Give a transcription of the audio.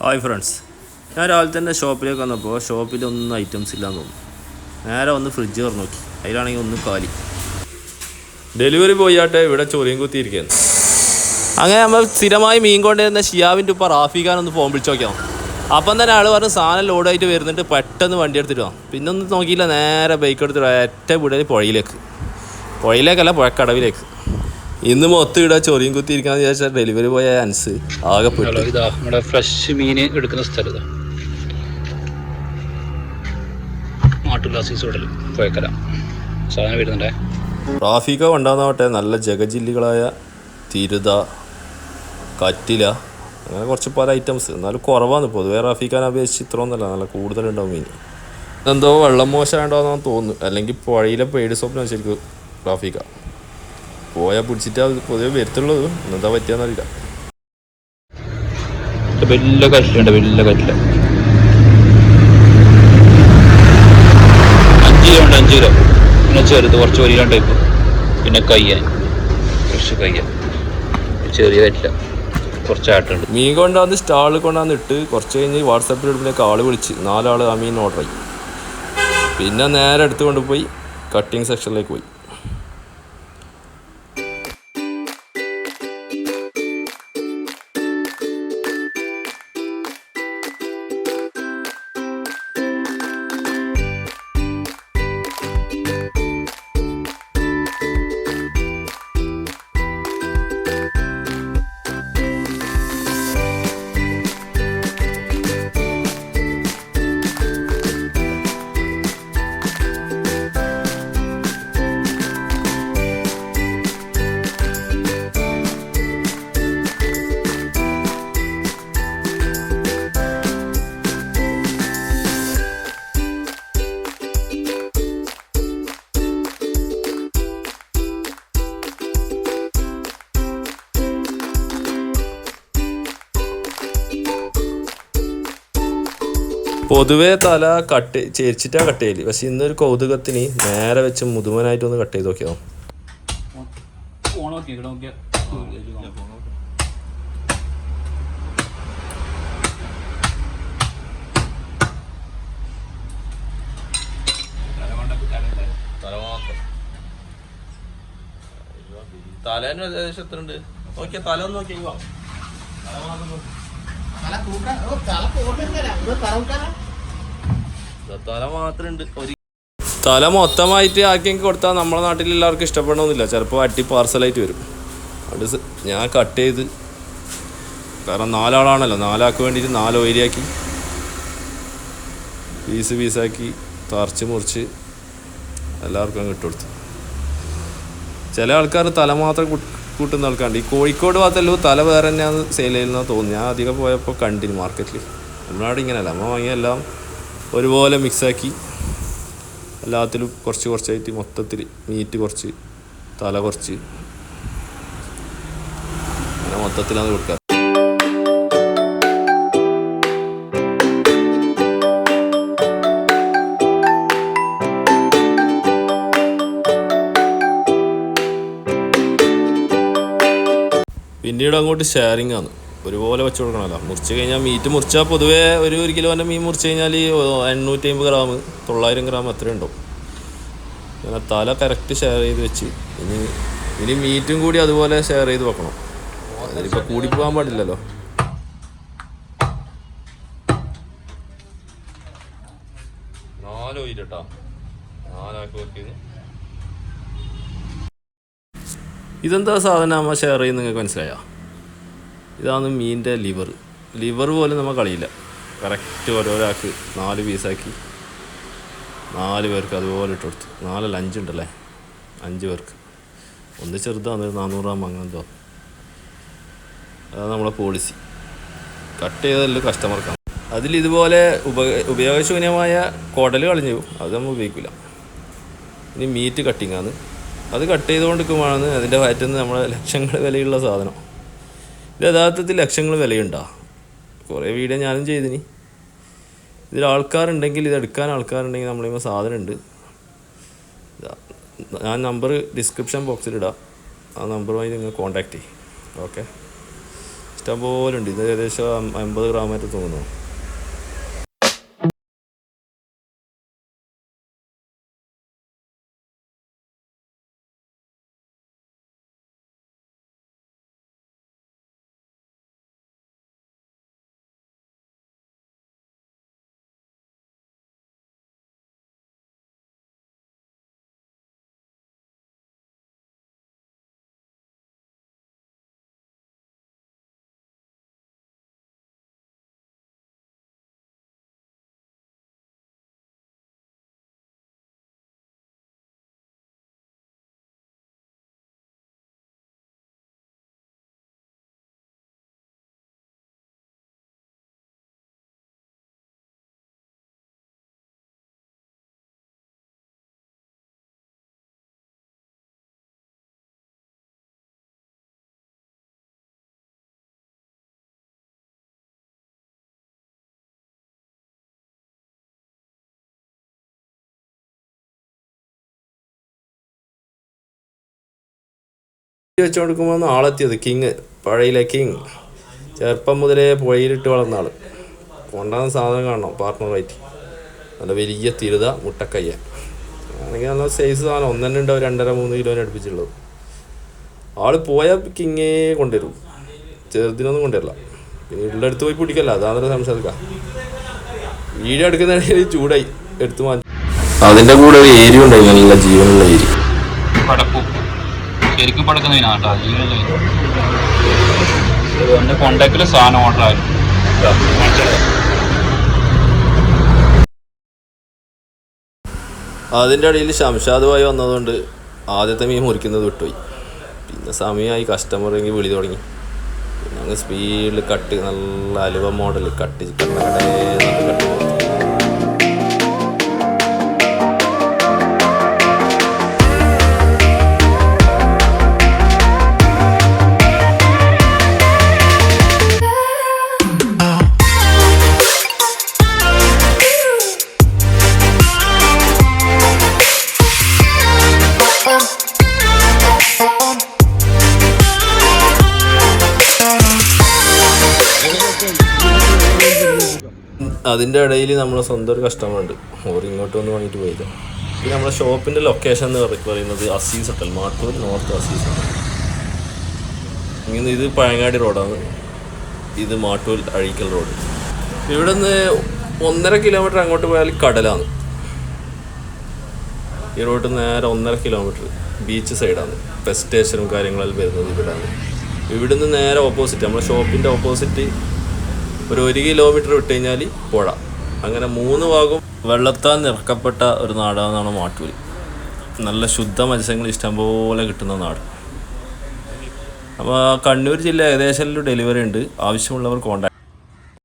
Hi friends, ഞാൻ രാവിലെ തന്നെ ഷോപ്പിലേക്ക് വന്നപ്പോൾ ഷോപ്പിലൊന്നും ഐറ്റംസ് ഇല്ലാന്ന് തോന്നുന്നു. നേരെ വന്ന് ഫ്രിഡ്ജ് തുറന്ന് നോക്കി, അതിലാണെങ്കിൽ ഒന്നും കാലി. ഡെലിവറി പോയാട്ടെ ഇവിടെ ചൊറിയും കുത്തിയിരിക്കുകയാണ്. അങ്ങനെ നമ്മൾ സ്ഥിരമായി മീൻ കൊണ്ടുവരുന്ന ഷിയാവിൻ്റെ ഉപ്പ റാഫിഖാനൊന്ന് ഫോൺ വിളിച്ച് നോക്കിയാൽ അപ്പം തന്നെ ആൾ പറഞ്ഞ് സാധനം ലോഡായിട്ട് വരുന്നിട്ട് പെട്ടെന്ന് വണ്ടി എടുത്തിട്ട് വാ. പിന്നെ ഒന്നും നോക്കിയില്ല, നേരെ ബൈക്ക് എടുത്തിട്ട് ഒറ്റ വിടൽ പുഴയിലേക്കല്ല പുഴക്കടവിലേക്ക്. ഇന്ന് മൊത്തം ഇവിടെ ചൊറിയും കുത്തിയിരിക്കാന്ന് വിചാരിച്ചാൽ ഡെലിവറി പോയ അൻസ് ആകെ പെട്ടു. ഇതാ നമ്മുടെ ഫ്രഷ് മീൻ എടുക്കുന്ന സ്ഥലം ഇതാ, മാട്ടുലാസീസ് ഹോട്ടൽ പോയക്കല സാധനം വരുന്നുണ്ടേ. റാഫിക ഉണ്ടാകുന്നാവട്ടെ നല്ല ജഗജില്ലികളായ തിരുത, കറ്റില, അങ്ങനെ കുറച്ച് പല ഐറ്റംസ്. എന്നാലും കുറവാണ് പൊതുവേ. റാഫിഖാനെ അപേക്ഷിച്ച് ഇത്രയൊന്നുമല്ല, നല്ല കൂടുതലുണ്ടാവും മീൻ. എന്തോ വെള്ളം മോശമായിട്ടാണെന്ന് തോന്നുന്നു, അല്ലെങ്കിൽ പുഴയിലെ പേടി സ്വപ്നം ശരിക്കും റാഫിക പോയാൽ പിടിച്ചിട്ട് പൊതുവെ വരുത്തുള്ളത്. എന്താ പറ്റിയാന്നറിയില്ല. വലിയ കറ്റിലുണ്ട്, വലിയ കറ്റില 5 കിലോ. പിന്നെ ചെറുത് കുറച്ച് 1 കിലോ ടൈപ്പ്. പിന്നെ കയ്യൻ, ഫ്രഷ് കയ്യൻ, ചെറിയ കറ്റില, കുറച്ച് ആട്ടുണ്ട്. മീൻ കൊണ്ടാന്ന് സ്റ്റാളിൽ കൊണ്ടാന്ന് ഇട്ട് കുറച്ച് കഴിഞ്ഞ് വാട്സാപ്പിൽ ഇടുമ്പോഴേക്ക് ആൾ വിളിച്ച് 4 ആൾ ആ മീൻ ഓർഡർ ആയി. പിന്നെ നേരെ എടുത്ത് കൊണ്ടുപോയി കട്ടിങ് സെക്ഷനിലേക്ക് പോയി. പൊതുവേ തല ചേരിച്ചിട്ടാണ് കട്ട് ചെയ്യല്. പക്ഷെ ഇന്നൊരു കൗതുകത്തിന് നേരെ വെച്ച് മുതുമനായിട്ടൊന്ന് കട്ട് ചെയ്ത് നോക്കിയോ. തലേന്ന് ഏകദേശം എത്ര ഉണ്ട് നോക്കിയാ? തല ഒന്ന് നോക്കിയോ. തല മാത്രമുണ്ട്. തല മൊത്തമായിട്ട് ആക്കി കൊടുത്താൽ നമ്മളെ നാട്ടിൽ എല്ലാവർക്കും ഇഷ്ടപ്പെടണമെന്നില്ല. ചിലപ്പോൾ അട്ടി പാർസലായിട്ട് വരും. അത് ഞാൻ കട്ട് ചെയ്ത്, കാരണം 4 ആളാണല്ലോ, 4 ആൾക്ക് വേണ്ടിയിട്ട് 4 ഓരിയാക്കി പീസാക്കി തറച്ച് മുറിച്ച് എല്ലാവർക്കും അങ്ങ് ഇട്ടുകൊടുത്തു. ചില ആൾക്കാർ തല മാത്രം കൂട്ടുന്ന ആൾക്കാരുണ്ട്. ഈ കോഴിക്കോട് ഭാഗത്തല്ലോ തല വേറെ തന്നെയാണ് സെയിൽ ചെയ്യുന്നതെന്ന് തോന്നുന്നു. ഞാൻ അധികം പോയപ്പോൾ കണ്ടിന് മാർക്കറ്റിൽ. നമ്മളവിടെ ഇങ്ങനെയല്ല, നമ്മൾ വാങ്ങിയെല്ലാം ഒരുപോലെ മിക്സാക്കി എല്ലാത്തിലും കുറച്ചായിട്ട് മൊത്തത്തിൽ മീറ്റ് കുറച്ച്, തല കുറച്ച്, അങ്ങനെ മൊത്തത്തിലാണ് കൊടുക്കുക. പിന്നീട് അങ്ങോട്ട് ഷെയറിങ് ആണ്. ഒരുപോലെ വെച്ച് കൊടുക്കണമല്ലോ. മുറിച്ച് കഴിഞ്ഞാൽ മീറ്റ് മുറിച്ചാൽ പൊതുവേ 1 കിലോൻ്റെ മീൻ മുറിച്ച് കഴിഞ്ഞാൽ 850 ഗ്രാം 900 ഗ്രാം അത്രയും ഉണ്ടാവും. അങ്ങനെ തല കറക്റ്റ് ഷെയർ ചെയ്ത് വെച്ച് ഇനി മീറ്റും കൂടി അതുപോലെ ഷെയർ ചെയ്ത് വെക്കണം. അതിലിപ്പോൾ കൂടിപ്പോകാൻ പാടില്ലല്ലോ. കേട്ടോ 4 ആക്കി വെക്കുന്നു. ഇതെന്താ സാധനം നമ്മൾ ഷെയർ ചെയ്യുന്നത് നിങ്ങൾക്ക് മനസ്സിലായോ? ഇതാണ് മീനിൻ്റെ ലിവർ പോലും നമ്മൾ കളിയില്ല. കറക്റ്റ് ഓരോരാൾക്ക് 4 പീസാക്കി 4 പേർക്ക് അതുപോലെ ഇട്ട് കൊടുത്തു. 4 അല്ല 5 ഉണ്ടല്ലേ, 5 പേർക്ക്. ഒന്ന് ചെറുതാണ്, 400 ഗ്രാം അങ്ങനെന്തോ. അതാണ് നമ്മളെ പോളിസി. കട്ട് ചെയ്തല്ലോ കസ്റ്റമർക്കാണ്. അതിലിതുപോലെ ഉപയോഗശൂന്യമായ കുടൽ കളഞ്ഞു പോകും, അത് നമ്മൾ ഉപയോഗിക്കില്ല. ഇനി മീറ്റ് കട്ടിങ്ങാണ്. അത് കട്ട് ചെയ്തുകൊണ്ടിരിക്കുമ്പോഴാണ് അതിൻ്റെ വയറ്റിൽ നിന്ന് നമ്മളെ ലക്ഷങ്ങൾ വിലയുള്ള സാധനം. ഇത് യഥാർത്ഥത്തിൽ ലക്ഷങ്ങൾ വിലയുണ്ടോ? കുറേ വീഡിയോ ഞാനും ചെയ്തിനി. ഇതിൽ ആൾക്കാരുണ്ടെങ്കിൽ, ഇതെടുക്കാൻ ആൾക്കാരുണ്ടെങ്കിൽ നമ്മളിപ്പോൾ സാധനം ഉണ്ട്. ഞാൻ നമ്പർ ഡിസ്ക്രിപ്ഷൻ ബോക്സിലിടാം. ആ നമ്പറുമായി നിങ്ങൾ കോൺടാക്റ്റ് ചെയ്യും. ഓക്കെ. ഇഷ്ടംപോലെ ഉണ്ട്. ഇത് ഏകദേശം 50 ഗ്രാമായിട്ട് തോന്നുന്നു. വെച്ചു കൊടുക്കുമ്പോൾ ആളെത്തിയത് കിങ്, പഴയിലെ കിങ്. ചെറുപ്പം മുതലേ പുഴയിലിട്ട് വളർന്ന ആൾ. കൊണ്ടാകുന്ന സാധനം കാണണം പാർട്ട്ണറായിട്ട്. നല്ല വലിയ തിരുത മുട്ടക്കയ്യ ആണെങ്കിൽ നല്ല സൈസ് സാധനം. 1 തന്നെ ഉണ്ടാവും 2.5-3 കിലോന് അടുപ്പിച്ചുള്ളത്. ആൾ പോയാൽ കിങ്ങേ കൊണ്ടുവരും, ചെറുതിനൊന്നും കൊണ്ടുവരില്ല. പിന്നെ വീട്ടിലെടുത്ത് പോയി പിടിക്കല്ല, അതാണ് സംസാരിക്കാം. വീഡിയോ എടുക്കുന്നതിനിടയിൽ ചൂടായി എടുത്തു മാറ്റി. അതിൻ്റെ കൂടെ ഒരു ഏരിയ ഉണ്ടായി, നല്ല ജീവനുള്ള ഏരി. ശരിക്കും പടക്കുന്നതിനാട്ടോ ജീവനുള്ളതിന് കോണ്ടാക്റ്റില് സാധനം ഓർഡർ ആയിരുന്നു. അതിൻ്റെ ഇടയിൽ ശംഷാദ് ഭായി വന്നതുകൊണ്ട് ആദ്യത്തെ മീൻ മുറിക്കുന്നത് വിട്ടുപോയി. പിന്നെ സമയമായി, കസ്റ്റമറെങ്കിൽ വിളി തുടങ്ങി. പിന്നെ അങ്ങ് സ്പീഡിൽ കട്ട്, നല്ല അലുവ മോഡൽ കട്ട് കട്ട്. അതിൻ്റെ ഇടയിൽ നമ്മളെ സ്വന്തം ഒരു കസ്റ്റമർ ഉണ്ട്, ഓർ ഇങ്ങോട്ട് വന്ന് വാങ്ങിയിട്ട് പോയില്ല. പിന്നെ നമ്മുടെ ഷോപ്പിൻ്റെ ലൊക്കേഷൻ എന്ന് പറയുന്നത് Aziz hotel, Mattur north Aziz hotel. ഇങ്ങനെ ഇത് പഴങ്ങാടി റോഡാണ്, ഇത് മാട്ടൂർ അഴീക്കൽ റോഡ്. ഇവിടെ നിന്ന് 1.5 കിലോമീറ്റർ അങ്ങോട്ട് പോയാൽ കടലാണ്. ഈ റോഡ് നേരെ 1.5 കിലോമീറ്റർ ബീച്ച് സൈഡാണ്. ബസ് സ്റ്റേഷനും കാര്യങ്ങളെല്ലാം വരുന്നത് ഇവിടെയാണ്. ഇവിടുന്ന് നേരെ ഓപ്പോസിറ്റ്, നമ്മുടെ ഷോപ്പിൻ്റെ ഓപ്പോസിറ്റ് ഒരു 1 കിലോമീറ്റർ വിട്ട് കഴിഞ്ഞാൽ പുഴ. അങ്ങനെ 3 ഭാഗവും വെള്ളത്താൽ നിറക്കപ്പെട്ട ഒരു നാടാണെന്നാണ് മാട്ടൂർ. നല്ല ശുദ്ധ മത്സ്യങ്ങൾ ഇഷ്ടംപോലെ കിട്ടുന്ന നാട്. അപ്പോൾ കണ്ണൂർ ജില്ല ഏകദേശം ഡെലിവറി ഉണ്ട്. ആവശ്യമുള്ളവർ കോൺടാക്ട്